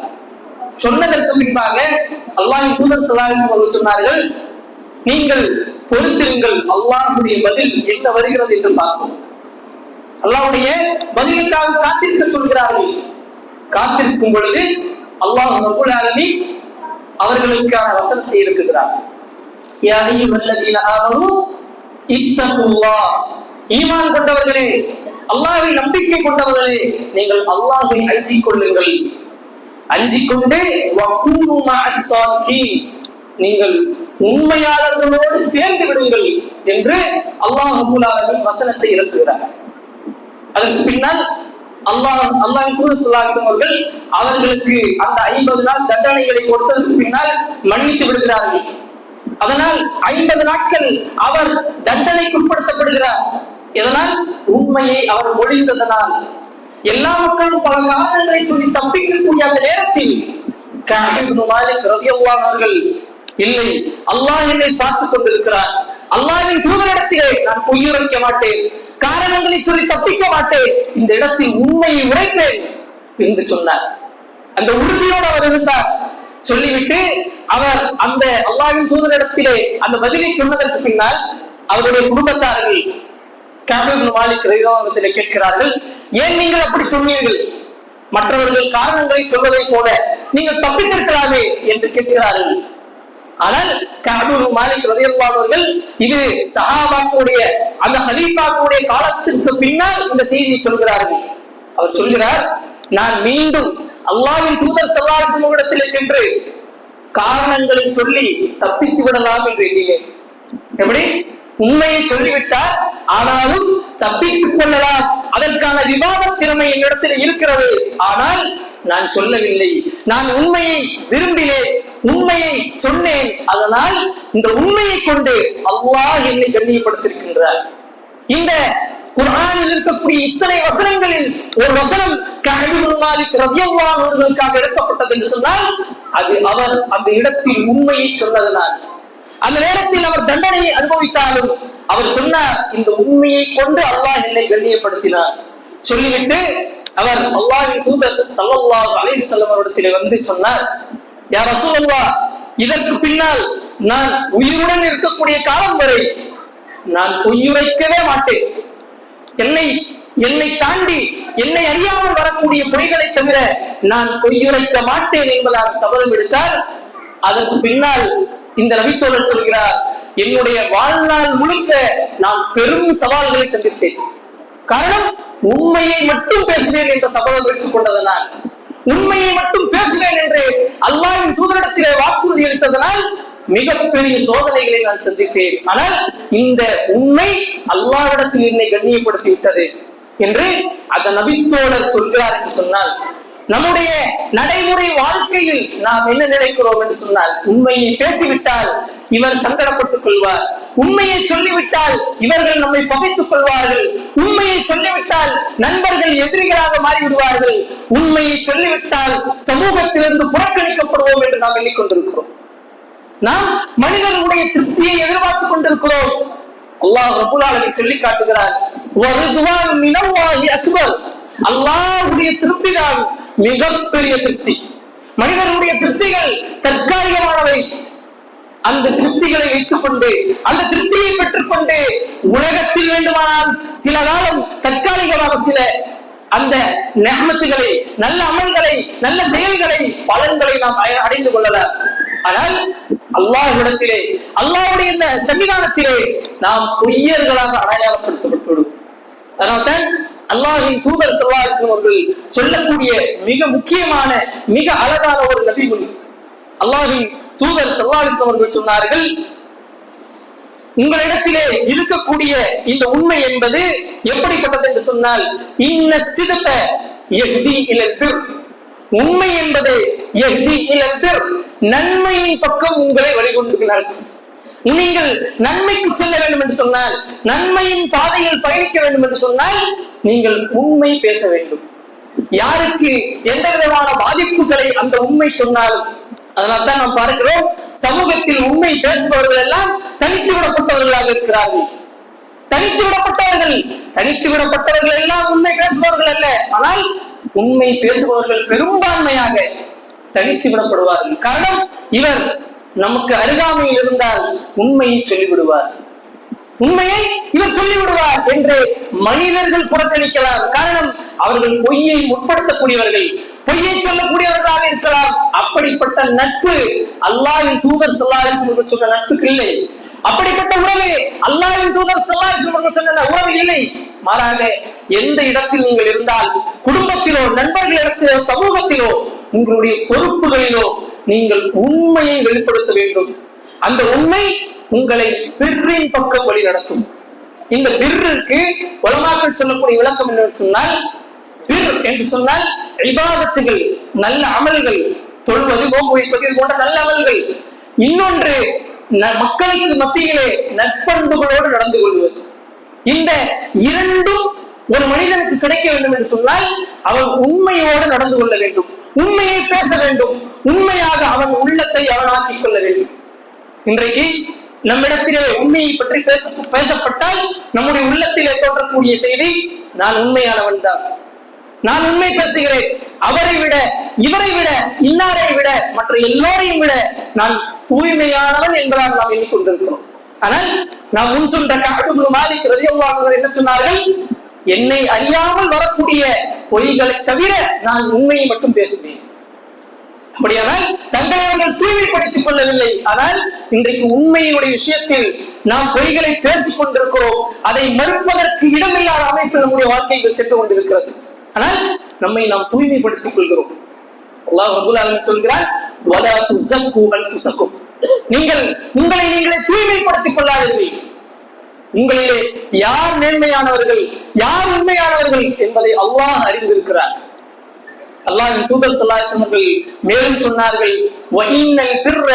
சொன்னதற்கு பின்பாக அல்லாஹ்வின் தூதர் ஸல்லல்லாஹு அலைஹி வஸல்லம் அவர்கள் சொன்னார்கள், நீங்கள் பொறுத்திருங்கள், அல்லாஹ்வுடைய பதில் என்ன வருகிறது என்று பார்ப்போம். அல்லாஹ்வுடைய பதிலுக்காக காத்திருக்க சொல்கிறார்கள். காத்திருக்கும் பொழுது அல்லாஹ் ரப்பல் ஆலமீன் அவர்களுக்கான வசனத்தை இருக்குகிறார். யா அய்யுஹல்லதீன ஆமனூ இத்தகுல்லாஹ், ஈமான் கொண்டவர்களே, அல்லாஹ்வை நம்பிக்கை கொண்டவர்களே, நீங்கள் அல்லாஹ்வை அஞ்சிக் கொள்ளுங்கள். அஞ்சிக் கொண்டு வகூனு மஅஸ் ஸாதிகீன், நீங்கள் உண்மையாளர்களோடு சேர்ந்து விடுங்கள் என்று அல்லாஹ் ரப்பல் ஆலமீன் வசனத்தை இறக்குகிறார். அதற்கு பின்னால் அல்லாஹ்வின் தூதர் ஸல்லல்லாஹு அலைஹி வஸல்லம் அவர்கள் அவர்களுக்கு அந்த 50 நாள் தண்டனைகளை கொடுத்ததற்கு பின்னால் மன்னித்து விடுகிறார்கள். அதனால் 50 நாட்கள் அவர் தண்டனைக்கு உட்படுத்தப்படுகிறார். இதனால் உண்மையை அவர் ஒழிந்ததனால் எல்லா மக்களும் பல காரணங்களை சொல்லி தப்பிக்கக்கூடிய அந்த நேரத்தில் கஅப் இப்னு மாலிக் ரலியல்லாஹு அன்ஹு அவர்கள், இல்லை, அல்லாஹ் என்னை பார்த்துக் கொண்டிருக்கிறார், அல்லாஹ்வின் தூதரிடத்திலே நான் பொய்யுரைக்க மாட்டேன், காரணங்களை சொல்லி தப்பிக்க மாட்டேன், இந்த இடத்தில் உண்மையை உரைப்பேன் என்று சொன்னார். அந்த உறுதியோடு அவர் இருந்தார். சொல்லிவிட்டு அவர் அந்த அல்லாஹ்வின் தூதரிடத்திலே அந்த பதிலை சொன்னதற்கு பின்னால் அவருடைய குடும்பத்தார்கள் கஅப் இப்னு மாலிக் ரலியல்லாஹு அன்ஹு கேட்கிறார்கள், ஏன் நீங்கள் அப்படி சொன்னீர்கள்? மற்றவர்கள் காரணங்களை சொல்வதை போல நீங்கள் தப்பித்திருக்கலாமே என்று கேட்கிறார்கள். ஆனால் கஅப் இப்னு மாலிக் ரலியல்லாஹு அன்ஹு அவர்கள் இது சஹாபாக்களுடைய அந்த ஹலீஃபாக்களுடைய காலத்திற்கு பின்னால் இந்த செய்தியை சொல்கிறார்கள். அவர் சொல்கிறார், நான் மீண்டும் அல்லாஹ்வின் தூதர் ஸல்லல்லாஹு அலைஹி வஸல்லம் இடத்திலே சென்று காரணங்களை சொல்லி தப்பித்து விடலாம் என்று எண்ணினேன். எப்படி? உண்மையை சொல்லிவிட்டார், ஆனாலும் தப்பித்துக் கொள்ளலாம், அதற்கான விவாத திறமை என்னிடத்தில் இருக்கிறது, ஆனால் நான் சொல்லவில்லை. நான் உண்மையை விரும்பினேன், உண்மையை சொன்னேன். அதனால் இந்த உண்மையை கொண்டு அல்லாஹ் என்னை கண்ணியப்படுத்தியிருக்கின்றார். இந்த குர்ஆனில் இருக்கக்கூடிய இத்தனை வசனங்களில் ஒரு வசனம் கஅப் இப்னு மாலிக் ரலியல்லாஹு அன்ஹு அவர்களுக்காக எடுக்கப்பட்டது என்று சொன்னால் அது அவர் அந்த இடத்தில் உண்மையை சொன்னதனால். அந்த நேரத்தில் அவர் தண்டனையை அனுபவித்தாலும் அவர் சொன்னார், இந்த உண்மையை கொண்டு அல்லாஹ் என்னை கண்ணியப்படுத்தினார். சொல்லிவிட்டு அவர் அல்லாஹ்வின் தூதர் ஸல்லல்லாஹு அலைஹி வஸல்லம் அவரிடத்திலே வந்து சொன்னார், யா ரசூலல்லாஹ், இதற்கு பின்னால் நான் உயிருடன் இருக்கக்கூடிய காலம் வரை நான் பொய்யுரைக்கவே மாட்டேன். என்னை தாண்டி என்னை அறியாமல் வரக்கூடிய பொய்களை தவிர நான் பொய்யுரைக்க மாட்டேன் என்பதால் சபதம் எடுத்தார். அதற்கு பின்னால் இந்த நபித்தோழர் சொல்கிறார், என்னுடைய வாழ்நாள் முழுக்க நான் பெரும் சவால்களை சந்தித்தேன். காரணம், உண்மையை மட்டும் பேசுவேன் என்ற சபதம் எடுத்துக் கொண்டதனால், உண்மையை மட்டும் பேசுவேன் என்று அல்லாஹ்வின் தூதரிடத்திலே வாக்குறுதி அளித்ததனால் மிகப்பெரிய சோதனைகளை நான் சந்தித்தேன். ஆனால் இந்த உண்மை அல்லாஹ்விடத்தில் என்னை கண்ணியப்படுத்தி விட்டது என்று அந்த நபித்தோழர் சொல்கிறார் என்று சொன்னால், நம்முடைய நடைமுறை வாழ்க்கையில் நாம் என்ன நினைக்கிறோம் என்று சொன்னால், உண்மையை பேசிவிட்டால் இவர் சங்கடப்பட்டுக் கொள்வார், உண்மையை சொல்லிவிட்டால் இவர்கள் நம்மை பகைத்துக் கொள்வார்கள், உண்மையை சொல்லிவிட்டால் நண்பர்கள் எதிரிகளாக மாறிவிடுவார்கள், உண்மையை சொல்லிவிட்டால் சமூகத்திலிருந்து புறக்கணிக்கப்படுவோம் என்று நாம் எண்ணிக்கொண்டிருக்கிறோம். நாம் மனிதர்களுடைய திருப்தியை எதிர்பார்த்துக் கொண்டிருக்கிறோம். அல்லாஹ் ரப்பல் ஆலமீன் சொல்லி காட்டுகிறார், வரிதுவான் மினல்லாஹி அக்பர், அல்லாஹ்வுடைய திருப்தி தான் மிகப்பெரிய திருப்தி. மனிதர்களுடைய திருப்திகள் தற்காலிகமானவை. அந்த திருப்திகளை வைத்துக் கொண்டு, அந்த திருப்தியை பெற்றுக் கொண்டு உலகத்தில் வேண்டுமானால் சில காலம் தற்காலிகமாக சில அந்த நிஅமத்துகளை, நல்ல அமல்களை, நல்ல செயல்களை, பலன்களை நாம் அடைந்து கொள்ளலாம். ஆனால் அல்லாஹ்விடத்திலே, அல்லாஹ்வுடைய இந்த சன்னிதானத்திலே நாம் பொய்யர்களாக அடையாளப்படுத்தப்பட்டுவிடும். அதனால்தான் அல்லாஹ்வின் தூதர் ஸல்லல்லாஹு அலைஹி வஸல்லம் அவர்கள் சொல்லக்கூடிய மிக முக்கியமான, மிக அழகான ஒரு நபிமொழி. அல்லாஹ்வின் தூதர் ஸல்லல்லாஹு அலைஹி வஸல்லம் அவர்கள் சொன்னார்கள், உங்களிடத்திலே இருக்கக்கூடிய இந்த உண்மை என்பது எப்படிப்பட்டது என்று சொன்னால், இன்ன சிதக யஹ்தி இலல் பிர், உண்மை என்பது யஹ்தி இலல் பிர், நன்மையின் பக்கம் உங்களை வழிகொண்டிருக்கிறார்கள். நீங்கள் நன்மைக்கு செல்ல வேண்டும் என்று சொன்னால், நன்மையின் பாதையில் பயணிக்க வேண்டும் என்று சொன்னால் நீங்கள் உண்மை பேச வேண்டும். யாருக்கு எந்த விதமான பாதிப்புகளை அந்த உண்மை சொன்னாலும், அதனால்தான் நாம் பார்க்கிறோம், சமூகத்தில் உண்மை பேசுபவர்கள் எல்லாம் தனித்து விடப்பட்டவர்களாக இருக்கிறார்கள். தனித்து விடப்பட்டவர்கள் எல்லாம் உண்மை பேசுபவர்கள் அல்ல. ஆனால் உண்மை பேசுபவர்கள் பெரும்பான்மையாக தனித்து விடப்படுவார்கள். காரணம், இவர் நமக்கு அருகாமையில் இருந்தால் உண்மையை சொல்லிவிடுவார், உண்மையை இவர் சொல்லிவிடுவார் என்று மனிதர்கள் புறக்கணிக்கலாம். காரணம், அவர்கள் பொய்யை முற்படுத்தக்கூடியவர்கள், பொய்யை சொல்லக்கூடியவர்களாக இருக்கலாம். அப்படிப்பட்ட நட்பு அல்லாஹ்வின் தூதர் ஸல்லல்லாஹு அலைஹி வஸல்லம் சொன்ன நட்புக்கு இல்லை. அப்படிப்பட்ட உறவு அல்லாஹ்வின் தூதர் ஸல்லல்லாஹு அலைஹி வஸல்லம் சொன்ன உறவு இல்லை. மாறாக எந்த இடத்தில் நீங்கள் இருந்தால், குடும்பத்திலோ, நண்பர்களிடத்திலோ, சமூகத்திலோ, உங்களுடைய பொறுப்புகளிலோ நீங்கள் உண்மையை வெளிப்படுத்த வேண்டும். அந்த உண்மை உங்களை பிர்ரின் பக்கம் வழி நடத்தும். இந்த பிர்ருக்கு உலமாக்கள் சொல்லக்கூடிய விளக்கம் என்ன சொன்னால், பிர் என்று சொன்னால் இபாதத்துகள், நல்ல அமல்கள், தொழுவது, நோன்பு வைப்பது, இது போன்ற நல்ல அமல்கள். இன்னொன்று மக்களுக்கு மத்தியிலே நற்பண்புகளோடு நடந்து கொள்வது. இந்த இரண்டும் ஒரு மனிதனுக்கு கிடைக்க வேண்டும் என்று சொன்னால் அவன் உண்மையோடு நடந்து கொள்ள வேண்டும், உண்மையை பேச வேண்டும், உண்மையாக அவன் உள்ளத்தை அவனாக்கிக் கொள்ள வேண்டும். இன்றைக்கு நம்மிடத்திலே உண்மையை பற்றி பேசப்பட்டால் நம்முடைய உள்ளத்திலே தோன்றக்கூடிய செய்தி, நான் உண்மையானவன் தான், நான் உண்மை பேசுகிறேன், அவரை விட, இவரை விட, இன்னாரை விட, மற்ற எல்லோரையும் விட நான் தூய்மையானவன் என்பதாக நாம் எண்ணிக்கொண்டிருக்கிறோம். ஆனால் நாம் முன் சொன்ன கஅப் இப்னு மாலிக் ரலியல்லாஹு அன்ஹு என்ன சொன்னார்கள், என்னை அறியாமல் வரக்கூடிய பொய்களை தவிர நான் உண்மையை மட்டும் பேசுவேன். அப்படியானால் தங்களை அவர்கள் தூய்மைப்படுத்திக் கொள்ளவில்லை. ஆனால் இன்றைக்கு உண்மையுடைய விஷயத்தில் நாம் பொய்களை பேசிக் கொண்டிருக்கிறோம். அதை மறுப்பதற்கு இடமில்லாத அமைப்பில் நம்முடைய வாழ்க்கைகள் சென்று கொண்டிருக்கிறது. ஆனால் நம்மை நாம் தூய்மைப்படுத்திக் கொள்கிறோம். அல்லாஹ் ரப்பல் ஆலமீன் சொல்கிறார், வலா துஸக்கு அன்ஃபுஸக்கும், நீங்கள் உங்களை நீங்களே தூய்மைப்படுத்திக் கொள்ளாதீர்கள். உங்களிலே யார் நேர்மையானவர்கள், யார் உண்மையானவர்கள் என்பதை அல்லாஹ் அறிந்திருக்கிறார். அல்லாஹ்வின் தூதர் ஸல்லல்லாஹு அலைஹி வஸல்லம் மேலும் சொன்னார்கள், வ இன்னல் பிர்ர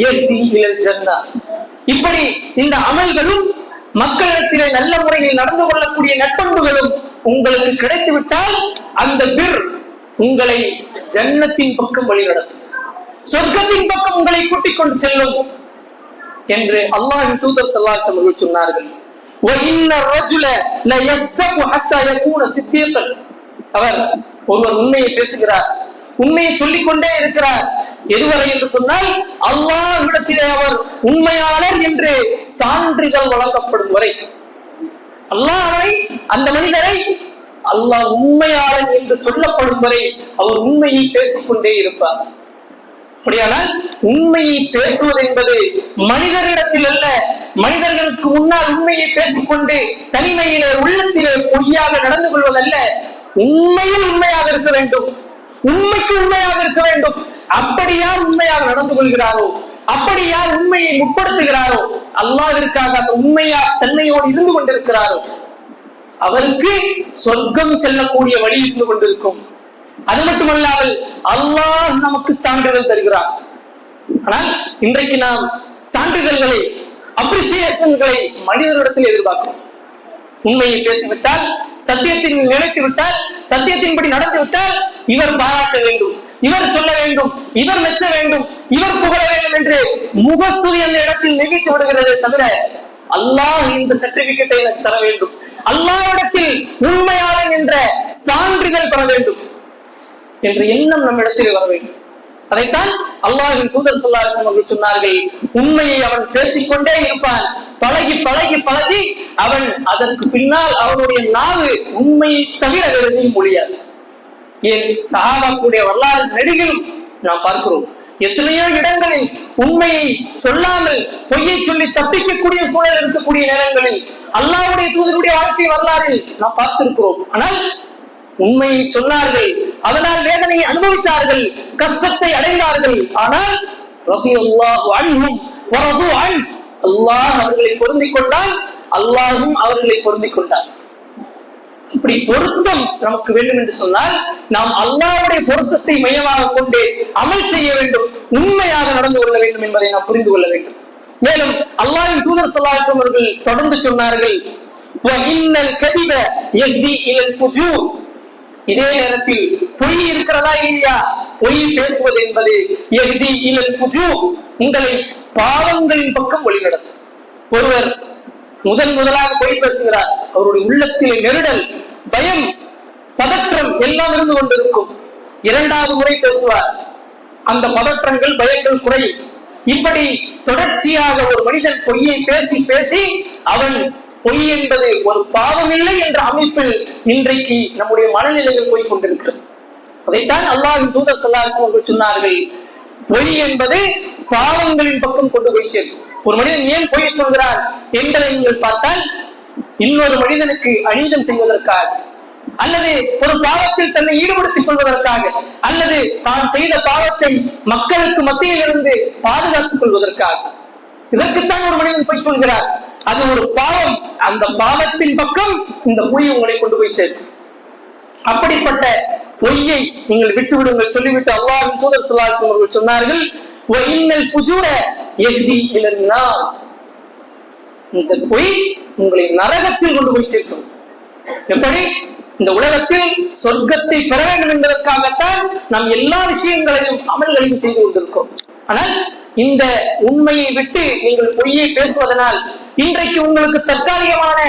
யஹ்தி இலல் ஜன்னah. இப்படி இந்த அமல்களும் மக்களிடத்திலே நல்ல முறையில் நடந்து கொள்ளக்கூடிய நட்பண்புகளும் உங்களுக்கு கிடைத்துவிட்டால் அந்த பிர் உங்களை ஜன்னத்தின் பக்கம் வழி நடத்தும், சொர்க்கத்தின் பக்கம் உங்களை கூட்டிக் கொண்டு செல்லும் என்று அல்லாஹ்வின் தூதர் ஸல்லல்லாஹு அலைஹி வஸல்லம் சொன்னார்கள். வ இன்ன ரஜுல ல யஸ்தகு ஹத்தா யகூன சித்தீகன். அவர் ஒருவர் உண்மையை பேசுகிறார், உண்மையை சொல்லிக் கொண்டே இருக்கிறார். எதுவரை என்று சொன்னால், அல்லாஹ்விடத்திலே அவர் உண்மையாளர் என்று சான்றிதழ் வழங்கப்படும் வரை, அல்லாஹ் அவரை, அந்த மனிதரை அல்லாஹ் உண்மையாளர் என்று சொல்லப்படும் வரை அவர் உண்மையை பேசிக்கொண்டே இருப்பார். அப்படியானால் உண்மையை பேசுவது என்பது மனிதரிடத்தில் அல்ல, மனிதர்களுக்கு முன்னால் உண்மையை பேசிக்கொண்டு தனிமையிலே உள்ளத்திலே பொய்யாக நடந்து கொள்வதல்ல. உண்மையில் உண்மையாக இருக்க வேண்டும், உண்மைக்கு உண்மையாக இருக்க வேண்டும். அப்படி யார் உண்மையாக நடந்து கொள்கிறாரோ, அப்படி யார் உண்மையை முற்படுத்துகிறாரோ, அல்லாஹ்விற்காக அந்த உண்மையா தன்மையோடு இருந்து கொண்டிருக்கிறாரோ, அவருக்கு சொர்க்கம் செல்லக்கூடிய வழி இருந்து கொண்டிருக்கும். அது மட்டுமல்லாமல் அல்லாஹ் நமக்கு சான்றிதழ் தருகிறார். ஆனால் இன்றைக்கு நாம் சான்றிதழ்களை, அப்ரிசியேஷன்களை மனிதர்களிடத்தில் எதிர்பார்க்கிறோம். உண்மையை பேசிவிட்டால், சத்தியத்தின் நினைத்து விட்டால், சத்தியத்தின்படி நடந்து விட்டால் இவர் பாராட்ட வேண்டும், இவர் சொல்ல வேண்டும், இவர் மெச்ச வேண்டும், இவர் புகழ வேண்டும் என்று முகஸ்துதி அந்த இடத்தில் நிகழ்த்தி விடுகிறது. தவிர அல்லாஹ் இந்த சர்டிபிகேட்டை எனக்கு தர வேண்டும், அல்லாஹ்விடத்தில் உண்மையாளன் என்ற சான்றிதழ் பெற வேண்டும் என்ற எண்ணம் நம்ம இடத்தில் வர வேண்டும். அதைத்தான் அல்லாஹ்வின் தூதர் ஸல்லல்லாஹு அலைஹி வஸல்லம் சொன்னார்கள், உண்மையை அவன் பேசிக்கொண்டே இருப்பான், பழகி பழகி பழகி அவன் அதற்கு பின்னால் அவனுடைய நாவு உண்மையை தவிர வேறு மொழியாது. ஏன் சஹாபாக்களுடைய வரலாறு நெடுகிலும் நாம் பார்க்கிறோம், எத்தனையோ இடங்களில் உண்மையை சொல்லாமல் பொய்யை சொல்லி தப்பிக்கக்கூடிய சூழல் இருக்கக்கூடிய நேரங்களில் அல்லாஹ்வுடைய தூதருடைய வாழ்க்கை வரலாறில் நாம் பார்த்திருக்கிறோம். ஆனால் உண்மையை சொன்னார்கள், அதனால் வேதனையை அனுபவித்தார்கள், கஷ்டத்தை அடைந்தார்கள். ஆனால் ரலியல்லாஹு அன்ஹும் வ ரது அன், அல்லாஹ் அவர்களை பொருந்திக் கொண்டான், அல்லாஹ்வும் அவர்களை பொருந்திக் கொண்டார். இப்படி பொருத்தம் நமக்கு வேண்டும் என்று சொன்னால் நாம் அல்லாஹ்வுடைய பொருத்தத்தை மையமாக கொண்டு அமல் செய்ய வேண்டும், உண்மையாக நடந்து கொள்ள வேண்டும் என்பதை நாம் புரிந்து கொள்ள வேண்டும். மேலும் அல்லாஹ்வின் தூதர் ஸல்லல்லாஹு அலைஹி வஸல்லம் அவர்கள் தொடர்ந்து சொன்னார்கள், வ இன்னல் கதிப யஹ்தி இலல் ஃபுஜூர். இதே நேரத்தில் பொய் இருக்கிறதா இல்லையா, பொய் பேசுவது என்பது யஹ்தி இலல் ஃபுஜூர், உங்களை பாவங்களின் பக்கம் வழிநடத்தும். ஒருவர் முதலாக பொய் பேசுகிறார். அவருடைய உள்ளத்திலே நெருடல், பயம், பதற்றம் எல்லாம் இருந்து கொண்டிருக்கும். இரண்டாவது முறை பேசுவார், அந்த பதற்றங்கள், பயங்கள் குறையும். இப்படி தொடர்ச்சியாக ஒரு மனிதன் பொய்யை பேசி பேசி அவன் பொய் என்பது ஒரு பாவம் இல்லை என்ற அமைப்பில் இன்றைக்கு நம்முடைய மனநிலைகள் போய் கொண்டிருக்கிறது. அதைத்தான் அல்லாஹ்வின் தூதர் ஸல்லல்லாஹு அலைஹி வஸல்லம் சொன்னார்கள், பொய் என்பது பாவங்களின் பக்கம் கொண்டு போய் சேர்க்கும். ஒரு மனிதன் ஏன் பொய் சொல்கிறார் என்பதை நீங்கள் பார்த்தால், இன்னொரு மனிதனுக்கு அநீதம் செய்வதற்காக, அல்லது ஒரு பாவத்தில் தன்னை ஈடுபடுத்திக் கொள்வதற்காக, அல்லது தான் செய்த பாவத்தை மக்களுக்கு மத்தியில் இருந்து பாதுகாத்துக் கொள்வதற்காக, இதற்குத்தான் ஒரு மனிதன் பொய் சொல்கிறார். அது ஒரு பாவம். அந்த பாவத்தின் பக்கம் இந்த பொய் உங்களை கொண்டு போய் சேர்க்கும். அப்படிப்பட்ட பொய்யை நீங்கள் விட்டு விடுங்கள். சொல்லிவிட்டு அல்லாஹ்வின் தூதர் ஸல்லல்லாஹு அலைஹி வஸல்லம் அவர்கள் சொன்னார்கள், வ இன்னல் ஃபுஜூர யஹ்தி இலன் நார். இந்த பொய் உங்களை நரகத்தில் கொண்டு போய் சேர்க்கும். எப்படி? இந்த உலகத்தில் சொர்க்கத்தை பெற வேண்டும் என்பதற்காகத்தான் நாம் எல்லா விஷயங்களையும் அமல்களையும் செய்து கொண்டிருக்கிறோம். ஆனால் இந்த உண்மையை விட்டு நீங்கள் பொய்யை பேசுவதனால் இன்றைக்கு உங்களுக்கு தற்காலிகமான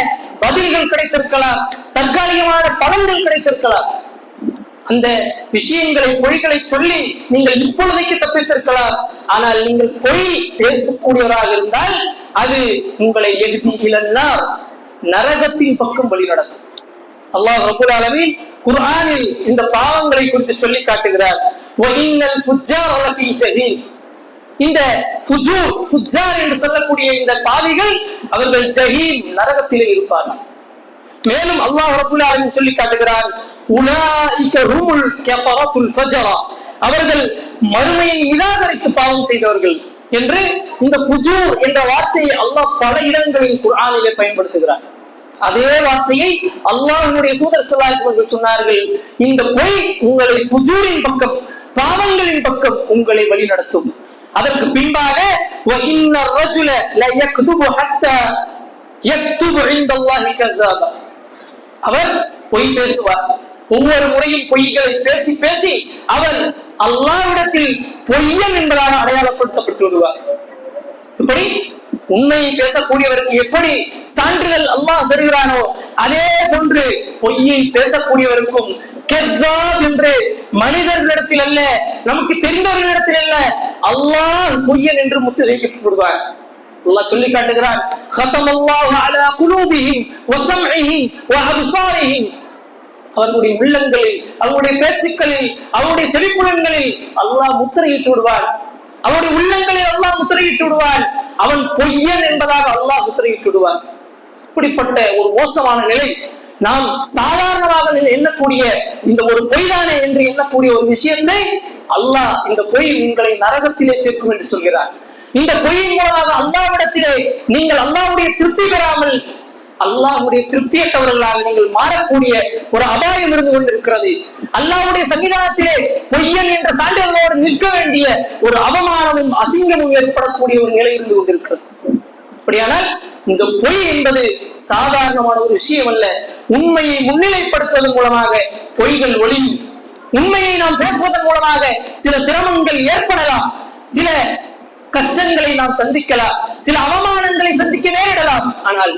பதில்கள் கிடைத்திருக்கலாம், தற்காலிகமான பலன்கள் கிடைத்திருக்கலாம். அந்த விஷயங்களை, பொய்களை சொல்லி நீங்கள் இப்பொழுதைக்கு தப்பித்திருக்கலாம். ஆனால் நீங்கள் பொய் பேசக்கூடியவராக இருந்தால் அது உங்களை யஹ்தி இலன் நார், நரகத்தின் பக்கம் வழி நடத்தும். அல்லாஹ் ரப்பல் ஆலமீன் குர்ஆனில் இந்த பாவங்களை குறித்து சொல்லி காட்டுகிறார். வ இன்னல் ஃபுஜ்ஜார லஃபீ ஜஹீம். இந்த ஃபுஜ்ஜார் என்று சொல்லக்கூடிய இந்த பாவிகள் அவர்கள் ஜஹீம், நரகத்திலே இருப்பார்கள். மேலும் அல்லாஹ் ரப்பல் ஆலமீன் சொல்லி காட்டுகிறார், உலாயிக ஹுமுல் கஃபரத்துல் ஃபஜரா. அவர்கள் மறுமையை நிராகரித்து பாவம் செய்தவர்கள் என்று இந்த ஃபுஜூர் என்ற வார்த்தையை அல்லாஹ் பல இடங்களில் குர்ஆனிலே பயன்படுத்துகிறார். அதே வார்த்தையை அல்லாஹ்வுடைய தூதர் ஸல்லல்லாஹு அலைஹி வஸல்லம் சொன்னார்கள், இந்த பொய் உங்களை ஃபுஜூரின் பக்கம், பாவங்களின் பக்கம் உங்களை வழி நடத்தும். அதற்கு பின்பாக வ இன்னர் ரஜுல ல யக்துபு ஹத்தா யக்துபு இன்தல்லாஹி கஸாபா. அவர் பொய் பேசுவார். ஒவ்வொரு முறையும் பொய்களை பேசி பேசி அவர் அல்லாஹ்விடத்தில் பொய்யன் என்பதாக அடையாளப்படுத்தப்பட்டு வருவார். இப்படி உண்மையை பேசக்கூடியவருக்கு எப்படி சான்றிதழ் அல்லாஹ் தருகிறானோ அதே போன்று பொய்யை பேசக்கூடியவருக்கும் கெத்தாப் என்று மனிதர்களிடத்தில் அல்ல, நமக்கு தெரிந்தவர்களிடத்தில் அல்ல, அல்லாஹ் பொய்யன் என்று முத்திரையிடப்படுவார். அல்லாஹ் சொல்லி காட்டுகிறார், ഖതமல்லாஹு அலா குலூபிஹிம் வ ஸம்இஹிம் வ அப்சாரிஹிம். அவர்களுடைய உள்ளங்களில், அவருடைய பேச்சுக்களில், அவருடைய செவிப்புலன்களில் அல்லாஹ் முத்திரையிட்டு விடுவார். அவருடைய உள்ளங்களில் அல்லாஹ் முத்திரையிட்டு விடுவார். அவன் பொய்யன் என்பதாக அல்லாஹ் முத்திரையிட்டு விடுவார். இப்படிப்பட்ட ஒரு மோசமான நிலை, நாம் சாதாரணமாக எண்ணக்கூடிய இந்த ஒரு பொய்தானே என்று எண்ணக்கூடிய ஒரு விஷயத்தை அல்லாஹ் இந்த பொய் உங்களை நரகத்திலே சேர்க்கும் என்று சொல்கிறார். இந்த பொய்யின் மூலமாக அல்லாஹ்விடத்திலே நீங்கள் அல்லாஹ்வுடைய திருப்தி பெறாமல் அல்லாஹ்வுடைய திருப்தியற்றவர்களாக நீங்கள் மாறக்கூடிய ஒரு அபாயம் இருந்து கொண்டிருக்கிறது. அல்லாஹ்வுடைய சன்னிதானத்திலே பொய்யன் என்ற சான்றிதழோடு நிற்க வேண்டிய ஒரு அவமானமும் அசிங்கமும் ஏற்படக்கூடிய ஒரு நிலை இருந்து கொண்டிருக்கிறது. அப்படியானால் இந்த பொய் என்பது சாதாரணமான ஒரு விஷயம் அல்ல. உண்மையை முன்னிலைப்படுத்துவதன் மூலமாக பொய்கள் ஒளியும். உண்மையை நாம் பேசுவதன் மூலமாக சில சிரமங்கள் ஏற்படலாம், சில கஷ்டங்களை நாம் சந்திக்கலாம், சில அவமானங்களை சந்திக்க நேரிடலாம். ஆனால்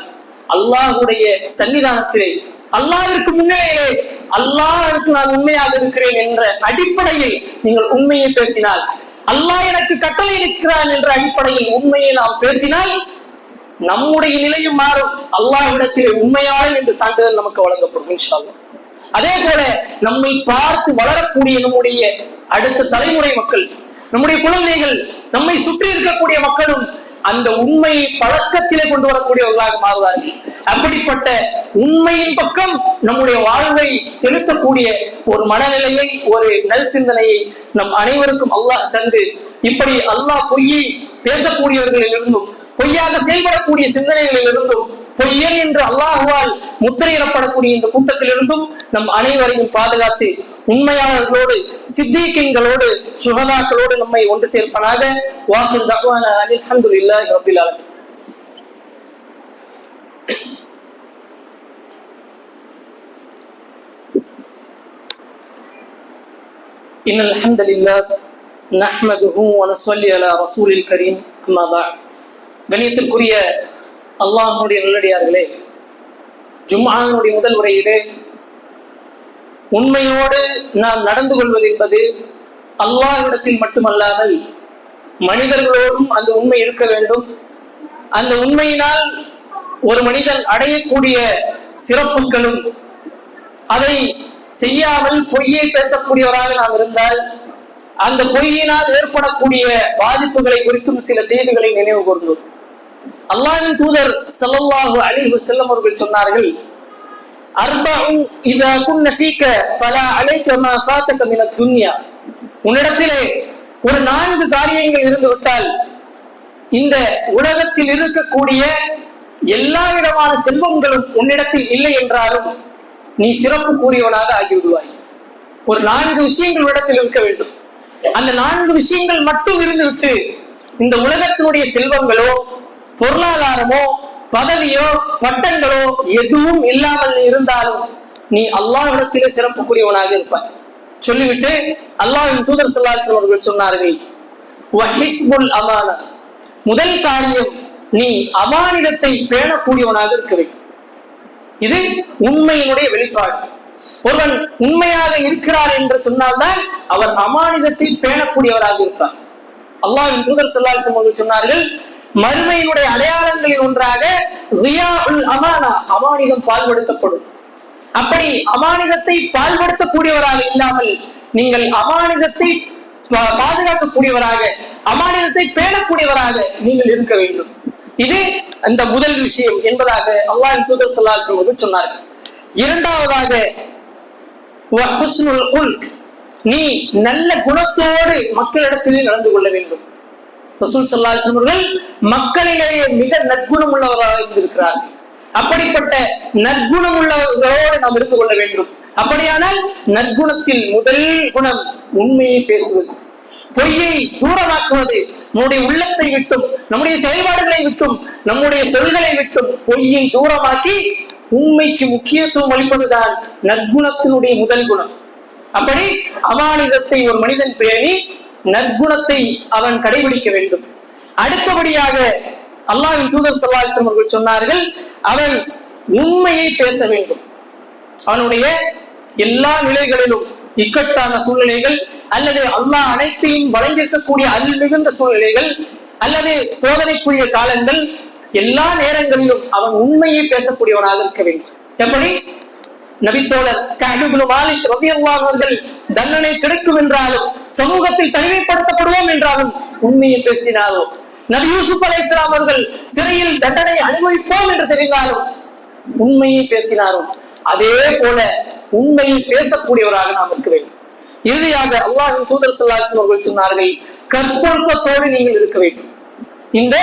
அல்லாஹ்வுடைய சன்னிதானத்திலே, அல்லாஹ்விற்கு முன்னிலையிலே, அல்லாஹ்விற்கு நான் உண்மையாக இருக்கிறேன் என்ற அடிப்படையில் நீங்கள் உண்மையை பேசினால், அல்லாஹ் எனக்கு கட்டளை இருக்கிறான் என்ற அடிப்படையில் உண்மையை நாம் பேசினால் நம்முடைய நிலையும் மாறும். அல்லாஹ்விடத்திலே உண்மையாளன் என்று சான்றிதழ் நமக்கு வழங்கப்படும் இன்ஷா அல்லாஹ். அதே போல நம்மை பார்த்து வளரக்கூடிய நம்முடைய அடுத்த தலைமுறை மக்கள், நம்முடைய குழந்தைகள், நம்மை சுற்றி இருக்கக்கூடிய மக்களும் அந்த உண்மையை பழக்கத்திலே கொண்டு வரக்கூடியவர்களாக மாறுவார்கள். அப்படிப்பட்ட உண்மையின் பக்கம் நம்முடைய வாழ்வை செலுத்தக்கூடிய ஒரு மனநிலையை, ஒரு நல் சிந்தனையை நம் அனைவருக்கும் அல்லாஹ் தந்து, இப்படி அல்லாஹ் பொய்யை பேசக்கூடியவர்களில் இருந்தும், பொய்யாக செயல்படக்கூடிய சிந்தனைகளில் இருந்தும், பொய்யன் என்று அல்லாஹுவால் முத்திரையிடப்படக்கூடிய இந்த கூட்டத்திலிருந்தும் நம் அனைவரையும் பாதுகாத்து உண்மையாளர்களோடு, சித்தீக்கீன்களோடு, சுஹதாக்களோடு நம்மை ஒன்று சேர்ப்பனாக. வாஹிர் தஅவானா அல்ஹம்துலில்லாஹி ரப்பில் ஆலமீன். இன்னல் ஹம்தலில்லாஹ் நஹ்மதுஹு வ நஸல்லி அலா ரசூலில் கரீம். அம்மா பஅத். கண்ணியத்திற்குரிய அல்லாஹ்வுடைய நல்லடியார்களே, ஜும்ஆனுடைய முதல் உரையிலே உண்மையோடு நாம் நடந்து கொள்வது என்பது அல்லாஹ்விடத்தில் மட்டுமல்லாமல் மனிதர்களோடும் அந்த உண்மை இருக்க வேண்டும். அந்த உண்மையினால் ஒரு மனிதன் அடையக்கூடிய சிறப்புகளும், அதை செய்யாமல் பொய்யை பேசக்கூடியவராக நாம் இருந்தால் அந்த பொய்யினால் ஏற்படக்கூடிய பாதிப்புகளை குறித்தும் சில செய்திகளை நினைவு கூர்ந்தோம். அல்லாஹ்வின் தூதர் ஸல்லல்லாஹு அலைஹி வஸல்லம் அவர்கள் சொன்னார்கள், அர்பஉன் இதா குன்ன ஃபீக ஃபலா அலைக மா ஃபாதக மினத் துன்யா. உன்னிடத்திலே ஒரு 4 காரியங்கள் இருந்து விட்டால் இந்த உலகத்தில் இருக்கக்கூடிய எல்லா விதமான செல்வங்களும் உன்னிடத்தில் இல்லை என்றாலும் நீ சிறப்பு கூறியவனாக ஆகிவிடுவாய். ஒரு 4 விஷயங்கள் இடத்தில் இருக்க வேண்டும். அந்த 4 விஷயங்கள் மட்டும் இருந்துவிட்டு இந்த உலகத்தினுடைய செல்வங்களோ பொருளாதாரமோ பதவியோ பட்டங்களோ எதுவும் இல்லாமல் இருந்தாலும் நீ அல்லாஹ்விடத்திலே சிறப்புக்குரியவனாக இருப்பாய். சொல்லிவிட்டு அல்லாஹ்வின் தூதர் ஸல்லல்லாஹு அலைஹி வஸல்லம் அவர்கள் சொன்னார்கள், வஹிஃபுல் அமானா. முதல் காரியம், நீ அமானிதத்தை பேணக்கூடியவனாக இருக்க வேண்டும். இது உண்மையினுடைய வெளிப்பாடு. ஒருவன் உண்மையாக இருக்கிறார் என்று சொன்னால்தான் அவர் அமானிதத்தை பேணக்கூடியவராக இருப்பார். அல்லாஹ்வின் தூதர் ஸல்லல்லாஹு அலைஹி வஸல்லம் சொன்னார்கள், மறுமையினுடைய அடையாளங்களில் ஒன்றாக ரியாஉல் அமானா, அமானிதம் பால்படுத்தப்படும். அப்படி அமானிதத்தை பால்படுத்தக்கூடியவராக இல்லாமல் நீங்கள் அமானிதத்தை பாதுகாக்கக்கூடியவராக, அமானிதத்தை பேணக்கூடியவராக நீங்கள் இருக்க வேண்டும். இது அந்த முதல் விஷயம் என்பதாக அல்லாஹ்வின் தூதர் ஸல்லல்லாஹு அலைஹி வஸல்லம் சொன்னார்கள். இரண்டாவதாக, வஹுஸ்னுல் குல்க், நீ நல்ல குணத்தோடு மக்களிடத்திலே நடந்து கொள்ள வேண்டும். ரசூல் ஸல்லல்லாஹு அலைஹி வஸல்லம் மக்களிலேயே மிக நற்குணம் உள்ளவராக இருந்திருக்கிறார்கள். அப்படிப்பட்ட நற்குணம் உள்ளவர்களோடு நாம் இருந்து கொள்ள வேண்டும். அப்படியானால் நற்குணத்தில் முதல் குணம் உண்மையை பேசுவது, பொய்யை தூரமாக்குவது. நம்முடைய உள்ளத்தை விட்டும், நம்முடைய செயல்பாடுகளை விட்டும், நம்முடைய சொல்களை விட்டும் பொய்யை தூரமாக்கி உண்மைக்கு முக்கியத்துவம் அளிப்பதுதான் நற்குணத்தினுடைய முதல் குணம். அப்படி அமானிதத்தை ஒரு மனிதன் பேணி நற்குணத்தை அவன் கடைபிடிக்க வேண்டும். அடுத்தபடியாக அல்லாஹ்வின் தூதர் ஸல்லல்லாஹு அலைஹி வஸல்லம் அவர்கள் சொன்னார்கள், அவன் உண்மையை பேச வேண்டும். அவனுடைய எல்லா நிலைகளிலும், இக்கட்டான சூழ்நிலைகள் அல்லது அல்லாஹ் அனைத்தையும் வழங்கியிருக்கக்கூடிய அருள் மிகுந்த சூழ்நிலைகள் அல்லது சோதனைக்குரிய காலங்கள், எல்லா நேரங்களிலும் அவன் உண்மையை பேசக்கூடியவனாக இருக்க வேண்டும். எப்படி நபித்தோழர் கஅப் இப்னு மாலிக் ரலியல்லாஹு அவர்கள் தண்டனை கிடைக்கும் என்றாலும், சமூகத்தில் தனிமைப்படுத்தப்படுவோம் என்றாலும் உண்மையை பேசினாரோ, நபி யூசுப் அலைஹிஸ்ஸலாம் அவர்கள் சிறையில் தண்டனை அனுபவிப்போம் என்று தெரிந்தாலும் உண்மையை பேசினாரோ, அதே போல உண்மையை பேசக்கூடியவராக நாம் இருக்க வேண்டும். இறுதியாக அல்லாஹ்வின் தூதர் ஸல்லல்லாஹு அலைஹி வஸல்லம் அவர்கள் சொன்னார்கள், கற்பொழுக்கத்தோடு நீங்கள் இருக்க வேண்டும். இந்த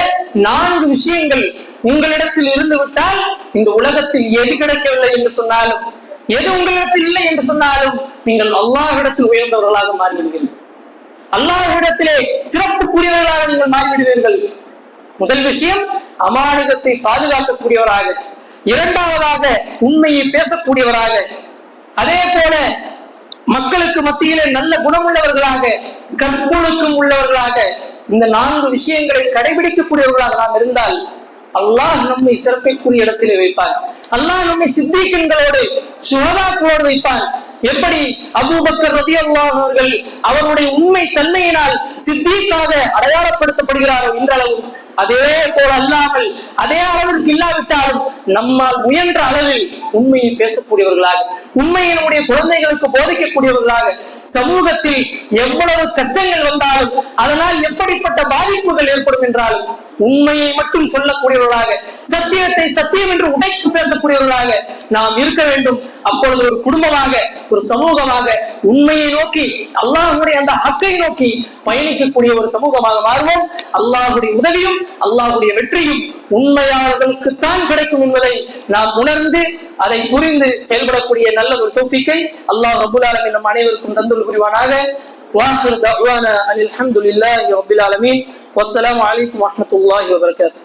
4 விஷயங்கள் உங்களிடத்தில் இருந்து விட்டால் இந்த உலகத்தில் எது கிடைக்கவில்லை என்று சொன்னாலும், எது உங்களிடத்தில் இல்லை என்று சொன்னாலும் நீங்கள் அல்லாஹ்விடத்தில் உயர்ந்தவர்களாக மாறிவிடுவீர்கள். அல்லாஹ்விடத்திலே சிறப்புக்குரியவர்களாக நீங்கள் மாறிவிடுவீர்கள். முதல் விஷயம் அமானிதத்தை பாதுகாக்கக்கூடியவராக, இரண்டாவதாக உண்மையை பேசக்கூடியவராக, அதே போல மக்களுக்கு மத்தியிலே நல்ல குணமுள்ளவர்களாக, கற்பொழுக்கம் உள்ளவர்களாக, இந்த 4 விஷயங்களை கடைபிடிக்கக்கூடியவர்களாக நாம் இருந்தால் அல்லாஹ் நம்மை சிறப்பிற்குரிய இடத்திலே வைப்பார். அல்லாஹ் நம்மை சித்தீக்கங்களோடு சுஹதாக்களோடு வைப்பார். எப்படி அபூபக்கர் ரலியல்லாஹு அவர்கள் அவருடைய உண்மை தன்மையினால் சித்தீக்காக அடையாளப்படுத்தப்படுகிறாரோ இன்றளவு, அதே போல அல்லாமல் அதே அளவிற்கு இல்லாவிட்டாலும் நம்மால் முயன்ற அளவில் உண்மையை பேசக்கூடியவர்களாக, உண்மையை நம்முடைய குழந்தைகளுக்கு போதிக்கக்கூடியவர்களாக, சமூகத்தில் எவ்வளவு கஷ்டங்கள் வந்தாலும் அதனால் எப்படிப்பட்ட பாதிப்புகள் ஏற்படும் என்றாலும் உண்மையை மட்டும் சொல்லக்கூடியவர்களாக, சத்தியத்தை சத்தியம் என்று உடைத்து பேசக்கூடியவர்களாக நாம் இருக்க வேண்டும். அப்பொழுது ஒரு குடும்பமாக, ஒரு சமூகமாக உண்மையை நோக்கி, அல்லாஹ்வுடைய அந்த ஹக்கை நோக்கி பயணிக்கக்கூடிய ஒரு சமூகமாக மாறுவோம். அல்லாஹ்வுடைய உதவியும் அல்லாஹ்வுடைய வெற்றியும் உண்மையாளர்களுக்குத்தான் கிடைக்கும் என்பதை நாம் உணர்ந்து அதை புரிந்து செயல்படக்கூடிய நல்ல ஒரு தௌஃபீக்கை அல்லாஹ் ரப்பல் ஆலமீன் நம் அனைவருக்கும் தந்தருள் புரிவானாக. وآخر دعوانا أن الحمد لله رب العالمين والسلام عليكم ورحمة الله وبركاته.